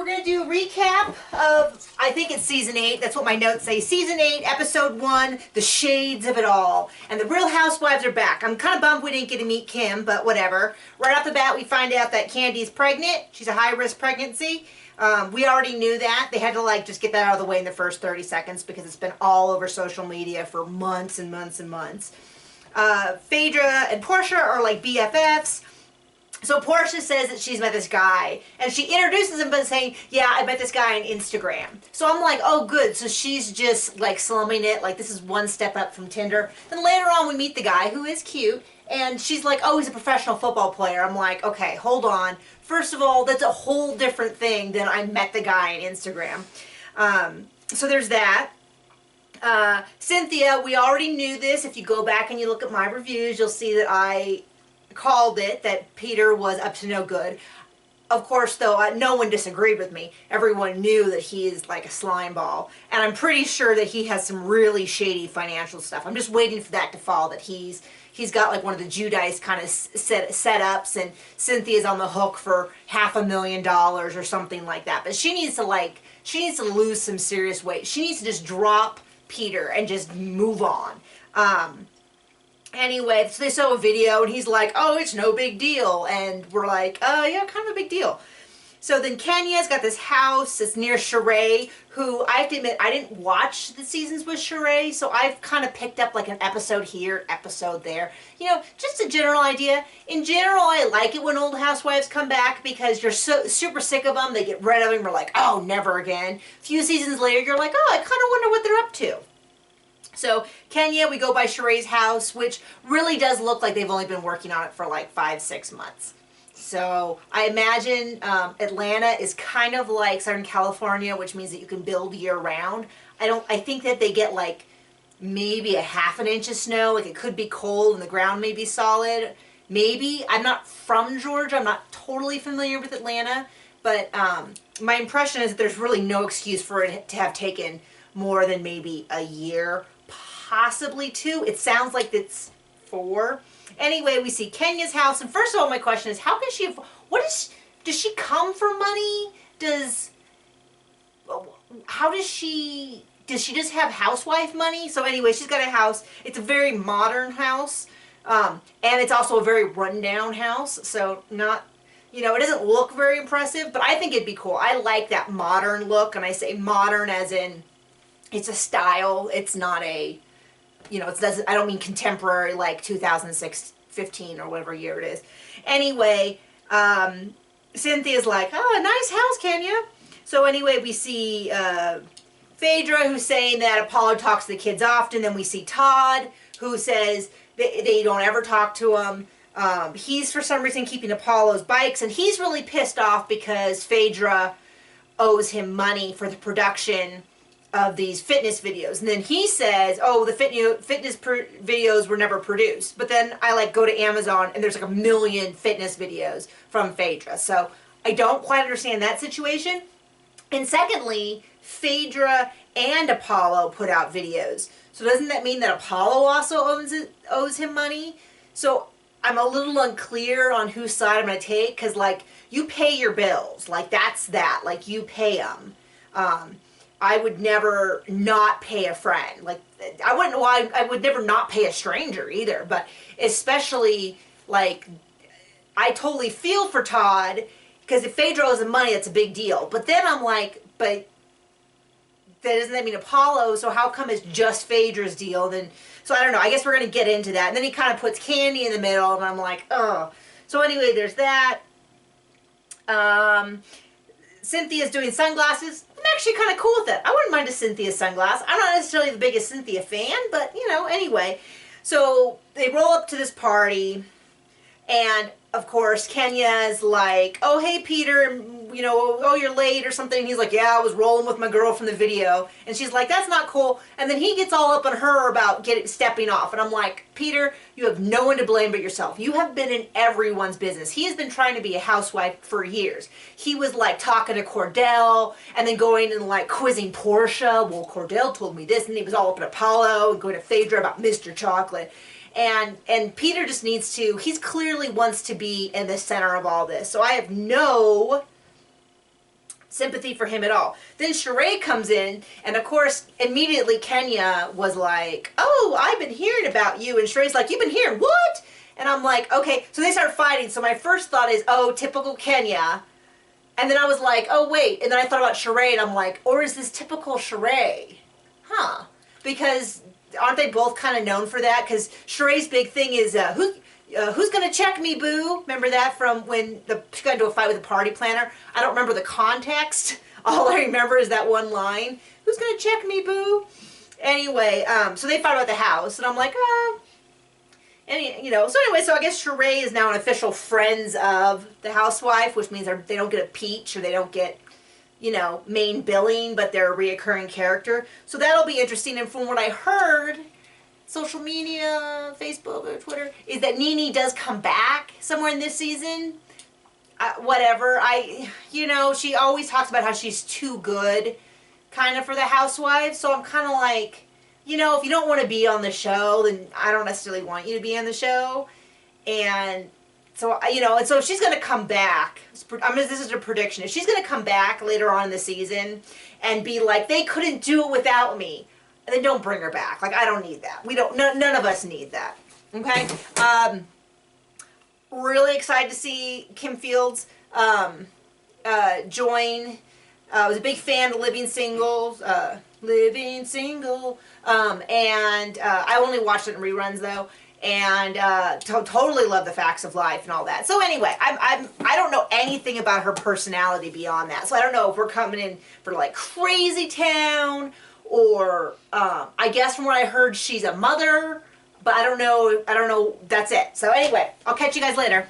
we're going to do a recap of, I think it's season 8. That's what my notes say. Season 8, episode 1, The Shades of It All. And the Real Housewives are back. I'm kind of bummed we didn't get to meet Kim, but whatever. Right off the bat, we find out that Candy's pregnant. She's a high-risk pregnancy. We already knew that. They had to, just get that out of the way in the first 30 seconds because it's been all over social media for months and months and months. Phaedra and Portia are like BFFs. So Portia says that she's met this guy, and she introduces him by saying, yeah, I met this guy on Instagram. So I'm like, oh good, so she's just slumming it, this is one step up from Tinder. Then later on we meet the guy, who is cute, and she's like, oh, he's a professional football player. I'm like, okay, hold on. First of all, that's a whole different thing than I met the guy on Instagram. So there's that. Cynthia, we already knew this. If you go back and you look at my reviews, you'll see that I called it that Peter was up to no good. Of course, though, no one disagreed with me. Everyone knew that he is like a slime ball. And I'm pretty sure that he has some really shady financial stuff. I'm just waiting for that to fall, that he's got one of the Judice kind of setups, and Cynthia's on the hook for $500,000 or something like that. But she needs to lose some serious weight. She needs to just drop Peter and just move on. Anyway, so they saw a video, and he's like, oh, it's no big deal. And we're like, yeah, kind of a big deal. So then Kenya's got this house that's near Sheree, who I have to admit, I didn't watch the seasons with Sheree, so I've kind of picked up an episode here, episode there. You know, just a general idea. In general, I like it when old housewives come back because you're so super sick of them. They get rid of them. We're like, oh, never again. A few seasons later, you're like, oh, I kind of wonder what they're up to. So Kenya, we go by Sheree's house, which really does look like they've only been working on it for 5-6 months. So I imagine Atlanta is kind of like Southern California, which means that you can build year round. I think that they get maybe a ½ inch of snow. It could be cold and the ground may be solid. Maybe. I'm not from Georgia. I'm not totally familiar with Atlanta. But my impression is that there's really no excuse for it to have taken more than maybe a year. Possibly 2. It sounds like it's 4. Anyway, we see Kenya's house, and first of all, my question is, how can she does she come from money? Does she just have housewife money? So anyway, she's got a house. It's a very modern house, and it's also a very rundown house, so not, it doesn't look very impressive, but I think it'd be cool. I like that modern look, and I say modern as in it's a style. It's not a, I don't mean contemporary 2006, 15 or whatever year it is. Anyway, Cynthia's like, oh, a nice house, Kenya. So anyway, we see Phaedra, who's saying that Apollo talks to the kids often. Then we see Todd, who says they don't ever talk to him. He's for some reason keeping Apollo's bikes, and he's really pissed off because Phaedra owes him money for the production of these fitness videos. And then he says, oh, the fitness videos were never produced. But then I go to Amazon and there's 1 million fitness videos from Phaedra. So I don't quite understand that situation. And secondly, Phaedra and Apollo put out videos. So doesn't that mean that Apollo also owes him money? So I'm a little unclear on whose side I'm going to take, because you pay your bills. That's that. You pay them. I would never not pay a friend. I would never not pay a stranger either. But especially, I totally feel for Todd, because if Phaedra owes him money, that's a big deal. But then I'm like, but doesn't that mean Apollo? So how come it's just Phaedra's deal? Then, so I don't know. I guess we're going to get into that. And then he kind of puts Candy in the middle, and I'm like, oh. So anyway, there's that. Cynthia's doing sunglasses. I'm actually kind of cool with that. I wouldn't mind a Cynthia sunglass. I'm not necessarily the biggest Cynthia fan, but, anyway. So they roll up to this party, and, of course, Kenya's like, oh, hey, Peter, oh, you're late or something. And he's like, yeah, I was rolling with my girl from the video. And she's like, that's not cool. And then he gets all up on her about stepping off. And I'm like, Peter, you have no one to blame but yourself. You have been in everyone's business. He has been trying to be a housewife for years. He was talking to Cordell and then going and quizzing Portia. Well, Cordell told me this, and he was all up at Apollo and going to Phaedra about Mr. Chocolate. And Peter just needs to, he's clearly wants to be in the center of all this. So I have no sympathy for him at all. Then Sheree comes in, and of course, immediately Kenya was like, oh, I've been hearing about you. And Sheree's like, you've been hearing what? And I'm like, okay. So they start fighting. So my first thought is, oh, typical Kenya. And then I was like, oh, wait. And then I thought about Sheree, and I'm like, or is this typical Sheree? Huh. Because aren't they both kind of known for that? Because Sheree's big thing is, who's going to check me, boo? Remember that from when she got into a fight with the party planner? I don't remember the context. All I remember is that one line. Who's going to check me, boo? Anyway, so they fight about the house, and I'm like, oh. And, you know, so anyway, so I guess Sheree is now an official friends of the housewife, which means they don't get a peach, or they don't get, you know, main billing, but they're a reoccurring character. So that'll be interesting. And from what I heard, social media, Facebook or Twitter, is that Nene does come back somewhere in this season. Whatever. You know, she always talks about how she's too good, kind of, for the housewives. So I'm kind of like, you know, if you don't want to be on the show, then I don't necessarily want you to be on the show. And so, you know, and so if she's going to come back, this is a prediction. If she's going to come back later on in the season and be like, they couldn't do it without me, then don't bring her back. Like, I don't need that. None of us need that. Okay? Really excited to see Kim Fields join. I was a big fan of Living Single. And I only watched it in reruns, though. And totally love the Facts of Life and all that. So anyway, I don't know anything about her personality beyond that. So I don't know if we're coming in for like Crazy Town, or I guess from what I heard, she's a mother. But I don't know. That's it. So anyway, I'll catch you guys later.